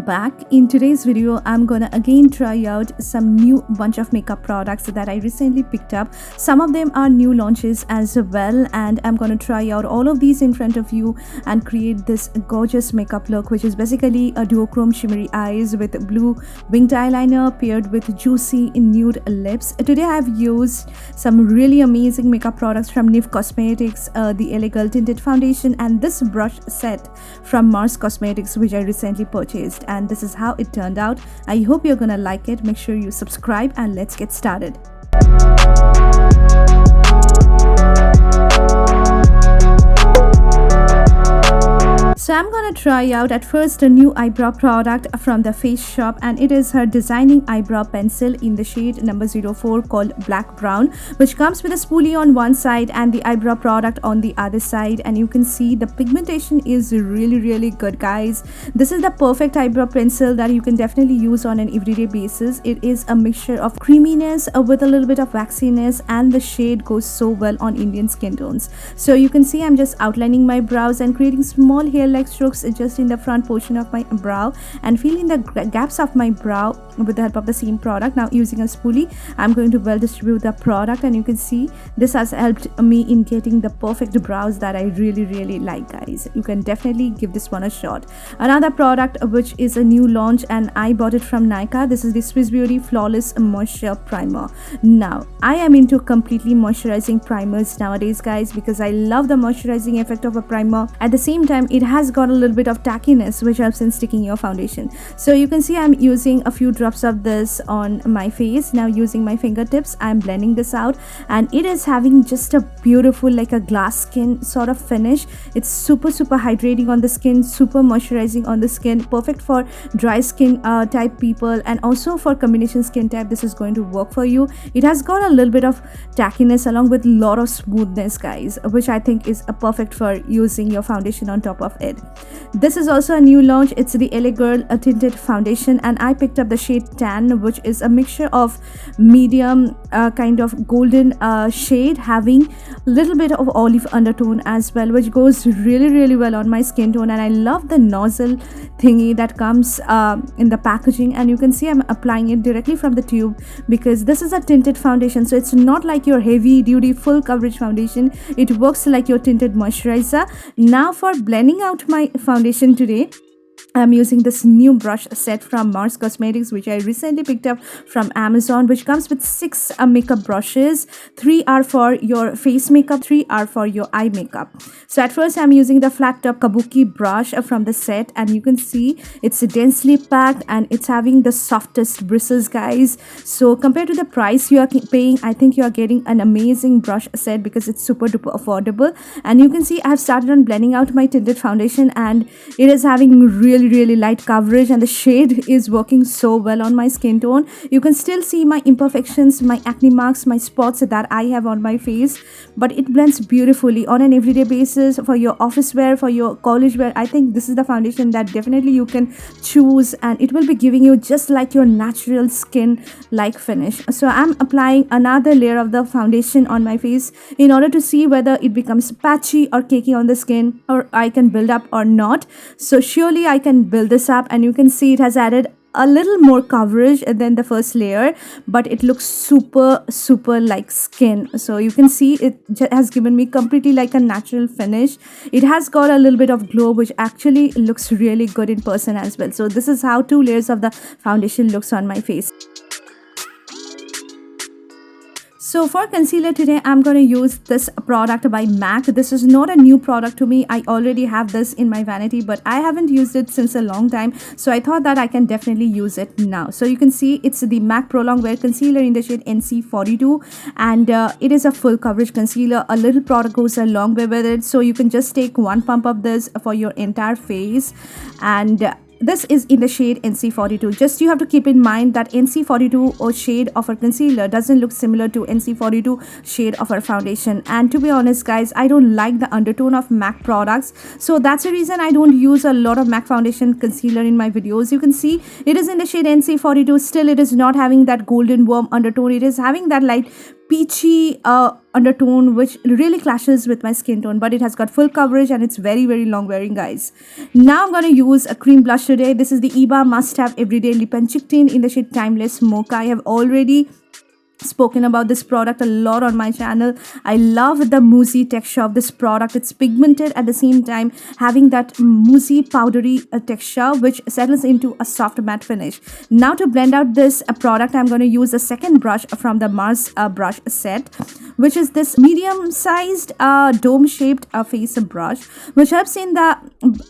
back. In today's video I'm gonna again try out some new bunch of makeup products that I recently picked up. Some of them are new launches as well, and I'm gonna try out all of these in front of you and create this gorgeous makeup look, which is basically a duochrome shimmery eyes with blue winged eyeliner paired with juicy nude lips. Today I've used some really amazing makeup products from NUDE Cosmetics, the Elegant Tinted Foundation, and this brush set from Mars Cosmetics, which I recently purchased, and this is how it turned out. I hope you're gonna like it. Make sure you subscribe and let's get started. So I'm gonna try out at first a new eyebrow product from the Face Shop, and it is her designing eyebrow pencil in the shade number 04 called Black Brown, which comes with a spoolie on one side and the eyebrow product on the other side. And you can see the pigmentation is really good, guys. This is the perfect eyebrow pencil that you can definitely use on an everyday basis. It is a mixture of creaminess with a little bit of waxiness, and the shade goes so well on Indian skin tones. So you can see I'm just outlining my brows and creating small hair like strokes just in the front portion of my brow and filling the gaps of my brow with the help of the same product. Now using a spoolie, I'm going to well distribute the product, and you can see this has helped me in getting the perfect brows that I really like, guys. You can definitely give this one a shot. Another product which is a new launch, and I bought it from Nykaa. This is the Swiss Beauty Flawless Moisture Primer. Now I am into completely moisturizing primers nowadays, guys, because I love the moisturizing effect of a primer. At the same time, it has got a little bit of tackiness which helps in sticking your foundation. So you can see I'm using a few drops of this on my face. Now using my fingertips, I'm blending this out, and it is having just a beautiful, like a glass skin sort of finish. It's super hydrating on the skin, super moisturizing on the skin, perfect for dry skin type people, and also for combination skin type. This is going to work for you. It has got a little bit of tackiness along with a lot of smoothness, guys, which I think is perfect for using your foundation on top of it. This is also a new launch. It's the Elegant Tinted Foundation, and I picked up the shade Tan, which is a mixture of medium kind of golden shade having a little bit of olive undertone as well, which goes really well on my skin tone. And I love the nozzle thingy that comes in the packaging, and you can see I'm applying it directly from the tube because this is a tinted foundation, so it's not like your heavy duty full coverage foundation. It works like your tinted moisturizer. Now for blending out my foundation today, I'm using this new brush set from Mars Cosmetics, which I recently picked up from Amazon, which comes with 6 makeup brushes. 3 are for your face makeup, 3 are for your eye makeup. So at first I'm using the flat top kabuki brush from the set, and you can see it's densely packed and it's having the softest bristles, guys. So compared to the price you are paying, I think you are getting an amazing brush set because it's super duper affordable. And you can see I've started on blending out my tinted foundation, and it is having really light coverage, and the shade is working so well on my skin tone. You can still see my imperfections, my acne marks, my spots that I have on my face, but it blends beautifully on an everyday basis for your office wear, for your college wear. I think this is the foundation that definitely you can choose, and it will be giving you just like your natural skin like finish. So I'm applying another layer of the foundation on my face in order to see whether it becomes patchy or cakey on the skin, or I can build up or not. So surely I can build this up, and you can see it has added a little more coverage than the first layer, but it looks super like skin. So you can see it has given me completely like a natural finish. It has got a little bit of glow, which actually looks really good in person as well. So this is how 2 layers of the foundation looks on my face. So for concealer today, I'm going to use this product by MAC. This is not a new product to me. I already have this in my vanity, but I haven't used it since a long time. So I thought that I can definitely use it now. So you can see it's the MAC Pro Longwear Concealer in the shade NC42. And it is a full coverage concealer. A little product goes a long way with it. So you can just take 1 pump of this for your entire face. And this is in the shade NC42. Just you have to keep in mind that NC42 or shade of a concealer doesn't look similar to NC42 shade of our foundation. And to be honest, guys, I don't like the undertone of MAC products, so that's the reason I don't use a lot of MAC foundation concealer in my videos. You can see it is in the shade NC42. Still, it is not having that golden warm undertone. It is having that light peachy undertone, which really clashes with my skin tone, but it has got full coverage and it's very long wearing, guys. Now I'm going to use a cream blush today. This is the EYEBROW Must Have Everyday Lip and Cheek Tint in the shade Timeless Mocha. I have already spoken about this product a lot on my channel. I love the moussey texture of this product. It's pigmented at the same time having that moussey powdery texture which settles into a soft matte finish. Now to blend out this product, I'm going to use a second brush from the Mars brush set, which is this medium sized dome shaped face brush, which helps in the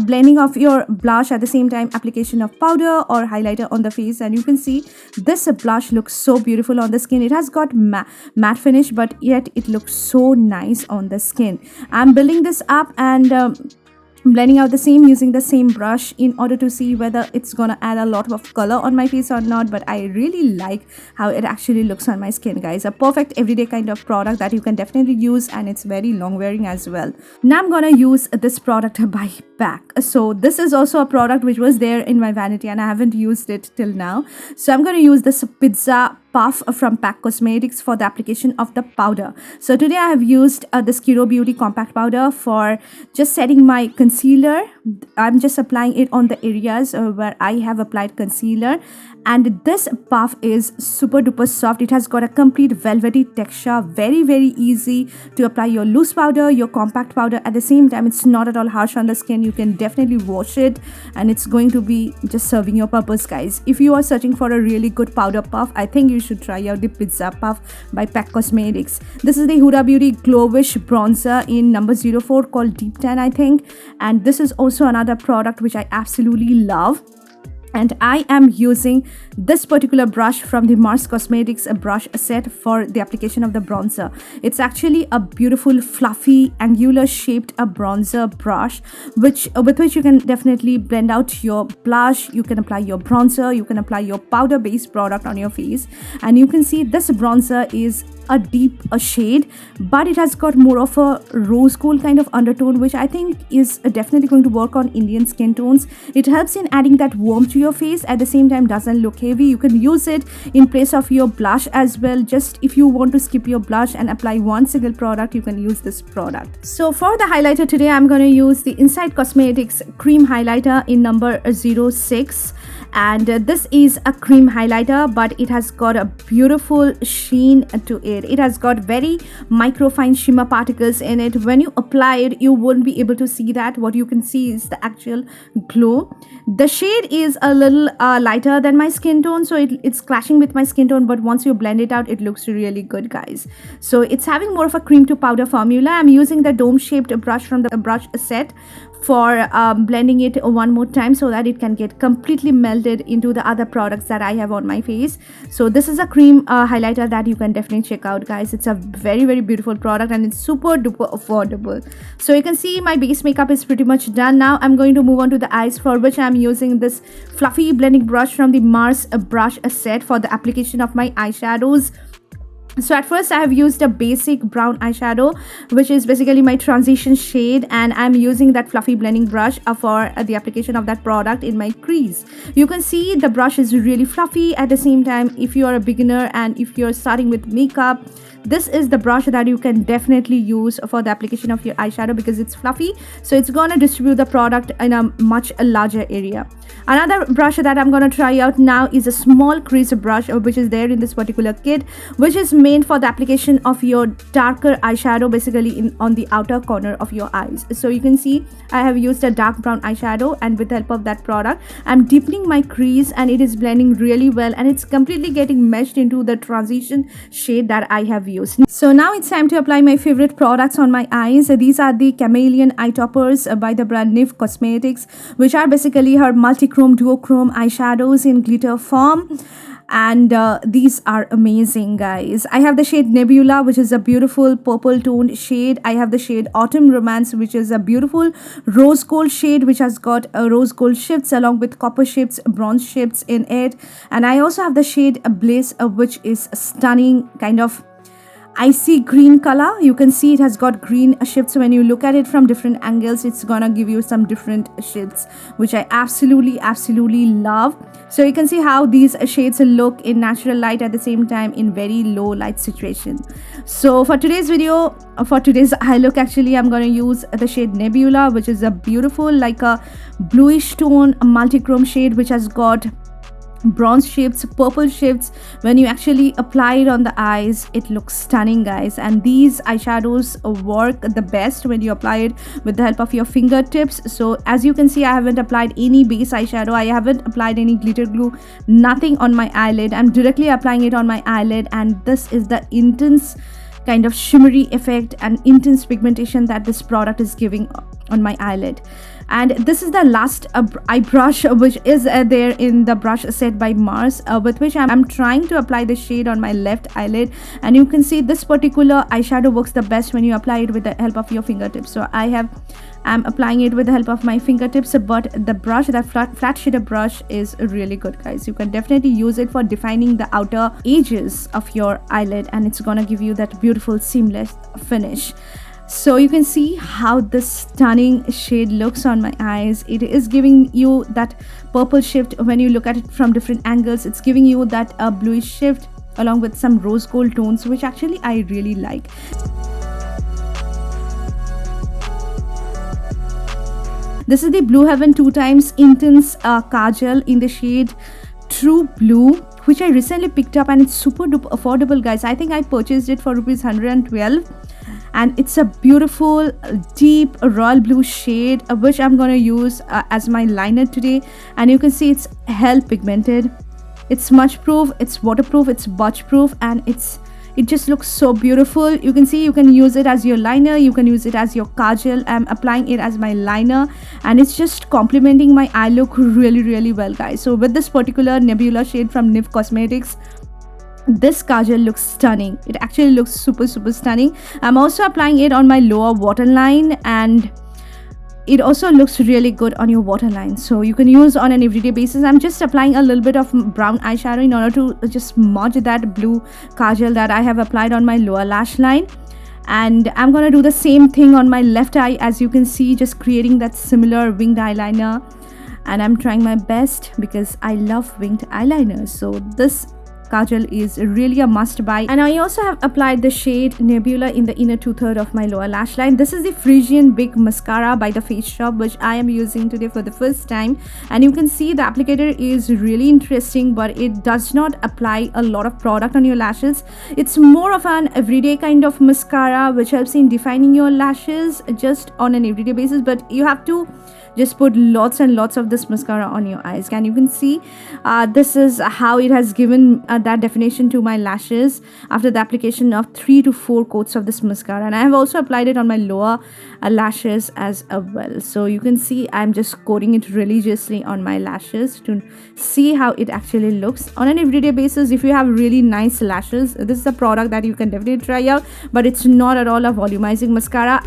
blending of your blush at the same time application of powder or highlighter on the face. And you can see this blush looks so beautiful on the skin. It has got matte finish, but yet it looks so nice on the skin. I'm building this up and blending out the same using the same brush in order to see whether it's gonna add a lot of color on my face or not. But I really like how it actually looks on my skin, guys. A perfect everyday kind of product that you can definitely use, and it's very long wearing as well. Now I'm gonna use this product by PAC. So this is also a product which was there in my vanity and I haven't used it till now. So I'm gonna use this pizza puff from PAC Cosmetics for the application of the powder. So today I have used this Kiro Beauty compact powder for just setting my concealer. I'm just applying it on the areas where I have applied concealer, and this puff is super duper soft. It has got a complete velvety texture, very easy to apply your loose powder, your compact powder. At the same time, it's not at all harsh on the skin. You can definitely wash it and it's going to be just serving your purpose, guys. If you are searching for a really good powder puff, I think you should try out the Pizza Puff by PAC Cosmetics. This is the Huda Beauty Glowish bronzer in number 04 called Deep Tan, I think. And this is also another product which I absolutely love. And I am using this particular brush from the Mars Cosmetics brush set for the application of the bronzer. It's actually a beautiful fluffy angular shaped bronzer brush with which you can definitely blend out your blush, you can apply your bronzer, you can apply your powder based product on your face. And you can see this bronzer is a deep shade, but it has got more of a rose gold kind of undertone, which I think is definitely going to work on Indian skin tones. It helps in adding that warmth to your face, at the same time doesn't look heavy. You can use it in place of your blush as well. Just if you want to skip your blush and apply one single product, you can use this product. So for the highlighter today, I'm going to use the Inside Cosmetics cream highlighter in number 06. And this is a cream highlighter, but it has got a beautiful sheen to it. It has got very microfine shimmer particles in it. When you apply it, you won't be able to see that. What you can see is the actual glow. The shade is a little lighter than my skin tone, so it's clashing with my skin tone, but once you blend it out, it looks really good, guys. So it's having more of a cream to powder formula. I'm using the dome shaped brush from the brush set for blending it one more time so that it can get completely melted into the other products that I have on my face. So this is a cream highlighter that you can definitely check out, guys. It's a very beautiful product and it's super duper affordable. So you can see my base makeup is pretty much done. Now I'm going to move on to the eyes, for which I'm using this fluffy blending brush from the Mars brush set for the application of my eyeshadows. So at first I have used a basic brown eyeshadow, which is basically my transition shade, and I'm using that fluffy blending brush for the application of that product in my crease. You can see the brush is really fluffy. At the same time, if you are a beginner and if you're starting with makeup, this is the brush that you can definitely use for the application of your eyeshadow because it's fluffy, so it's gonna distribute the product in a much larger area. Another brush that I'm gonna try out now is a small crease brush, which is there in this particular kit, which is made for the application of your darker eyeshadow, basically on the outer corner of your eyes. So you can see I have used a dark brown eyeshadow, and with the help of that product, I'm deepening my crease, and it is blending really well, and it's completely getting meshed into the transition shade that I have used. So now it's time to apply my favorite products on my eyes. These are the Chameleon eye toppers by the brand NUDE Cosmetics, which are basically her multi-chrome duochrome eyeshadows in glitter form. And these are amazing, guys. I have the shade Nebula, which is a beautiful purple toned shade. I have the shade Autumn Romance, which is a beautiful rose gold shade, which has got rose gold shifts along with copper shifts, bronze shifts in it. And I also have the shade Bliss, which is stunning, kind of, icy green color. You can see it has got green shifts. When you look at it from different angles, it's gonna give you some different shades, which I absolutely love. So you can see how these shades look in natural light, at the same time in very low light situation. So for today's video, for today's eye look, actually I'm going to use the shade Nebula, which is a beautiful, like a bluish tone multi-chrome shade, which has got bronze shifts, purple shifts. When you actually apply it on the eyes, it looks stunning, guys. And these eyeshadows work the best when you apply it with the help of your fingertips. So as you can see, I haven't applied any base eyeshadow, I haven't applied any glitter glue, nothing on my eyelid. I'm directly applying it on my eyelid, and this is the intense kind of shimmery effect and intense pigmentation that this product is giving on my eyelid. And this is the last eye brush, which is there in the brush set by Mars, with which I'm trying to apply the shade on my left eyelid. And you can see this particular eyeshadow works the best when you apply it with the help of your fingertips. So I'm applying it with the help of my fingertips, but the brush, that flat shader brush, is really good, guys. You can definitely use it for defining the outer edges of your eyelid, and it's gonna give you that beautiful seamless finish. So you can see how this stunning shade looks on my eyes. It is giving you that purple shift. When you look at it from different angles, it's giving you that bluish shift along with some rose gold tones, which actually I really like. This is the Blue Heaven 2 times Intense Kajal in the shade True Blue, which I recently picked up, and it's super duper affordable, guys. I think I purchased it for rupees 112. And it's a beautiful deep royal blue shade, which I'm going to use as my liner today. And you can see it's hell pigmented, it's smudge proof, it's waterproof, it's budge proof, and it just looks so beautiful. You can see you can use it as your liner, you can use it as your kajal. I'm applying it as my liner, and it's just complementing my eye look really well, guys. So with this particular Nebula shade from NYX Cosmetics, this kajal looks stunning. It actually looks super stunning. I'm also applying it on my lower waterline, and it also looks really good on your waterline. So you can use on an everyday basis. I'm just applying a little bit of brown eyeshadow in order to just smudge that blue kajal that I have applied on my lower lash line. And I'm gonna do the same thing on my left eye, as you can see, just creating that similar winged eyeliner. And I'm trying my best because I love winged eyeliners. So this kajal is really a must buy. And I also have applied the shade Nebula in the inner 2/3 of my lower lash line. This is the FREASHIAN Big Mascara by the Face Shop, which I am using today for the first time. And you can see the applicator is really interesting, but it does not apply a lot of product on your lashes. It's more of an everyday kind of mascara, which helps in defining your lashes just on an everyday basis. But you have to just put lots and lots of this mascara on your eyes. And you can see this is how it has given that definition to my lashes after the application of 3 to 4 coats of this mascara. And I have also applied it on my lower lashes as well. So you can see I'm just coating it religiously on my lashes to see how it actually looks on an everyday basis. If you have really nice lashes, this is a product that you can definitely try out, but it's not at all a volumizing mascara.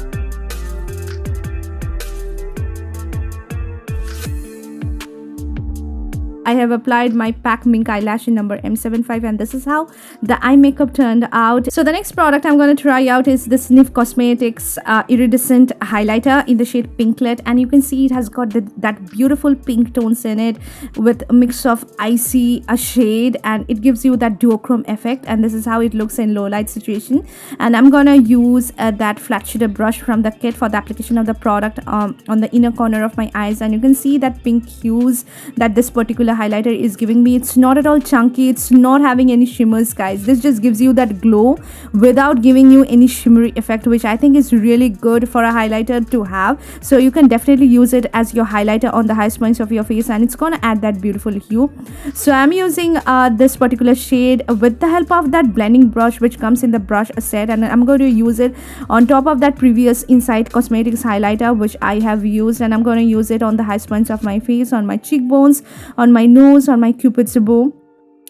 I have applied my PAC Mink eyelash in number M75, and this is how the eye makeup turned out. So the next product I'm going to try out is this NYX Cosmetics Iridescent Highlighter in the shade Pinklet. And you can see it has got that beautiful pink tones in it with a mix of icy shade, and it gives you that duochrome effect. And this is how it looks in low light situation. And I'm going to use that flat shader brush from the kit for the application of the product on the inner corner of my eyes. And you can see that pink hues that this particular highlighter is giving me. It's not at all chunky, it's not having any shimmers, guys. This just gives you that glow without giving you any shimmery effect, which I think is really good for a highlighter to have. So you can definitely use it as your highlighter on the highest points of your face, and it's gonna add that beautiful hue. So I'm using this particular shade with the help of that blending brush which comes in the brush set, and I'm going to use it on top of that previous Insight Cosmetics highlighter which I have used. And I'm going to use it on the highest points of my face, on my cheekbones, on my nose, on my cupid's bow.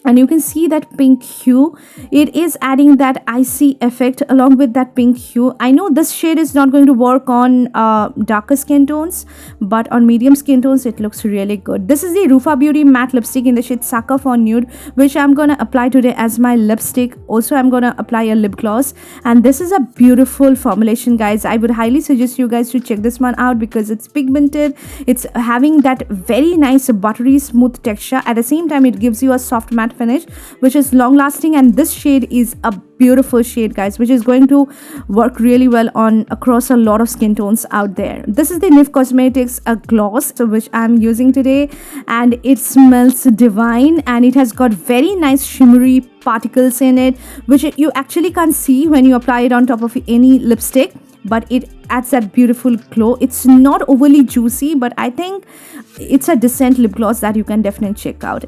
and you can see that pink hue. It is adding that icy effect along with that pink hue. I know this shade is not going to work on darker skin tones, but on medium skin tones it looks really good. This is the RUFA Beauty matte lipstick in the shade Sucker for Nude, which I'm gonna apply today as my lipstick. Also, I'm gonna apply a lip gloss, and this is a beautiful formulation, guys. I would highly suggest you guys to check this one out because it's pigmented. It's having that very nice buttery smooth texture. At the same time, it gives you a soft matte finish, which is long lasting, and this shade is a beautiful shade, guys, which is going to work really well on across a lot of skin tones out there. This is the NIF Cosmetics gloss, which I'm using today, and it smells divine, and it has got very nice shimmery particles in it, which you actually can't see when you apply it on top of any lipstick, but it adds that beautiful glow. It's not overly juicy, but I think it's a decent lip gloss that you can definitely check out.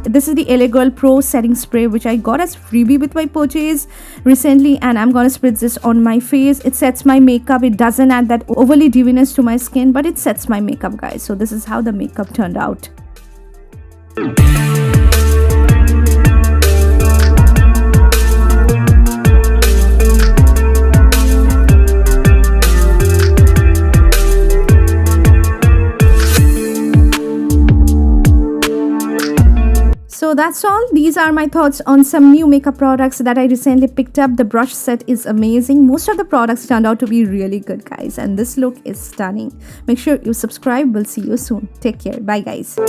This is the LA Girl Pro setting spray, which I got as freebie with my purchase recently, and I'm gonna spritz this on my face. It sets my makeup. It doesn't add that overly deviness to my skin, but it sets my makeup, guys. So this is how the makeup turned out. So that's all. These are my thoughts on some new makeup products that I recently picked up. The brush set is amazing. Most of the products turned out to be really good, guys, and this look is stunning. Make sure you subscribe. We'll see you soon. Take care. Bye, guys.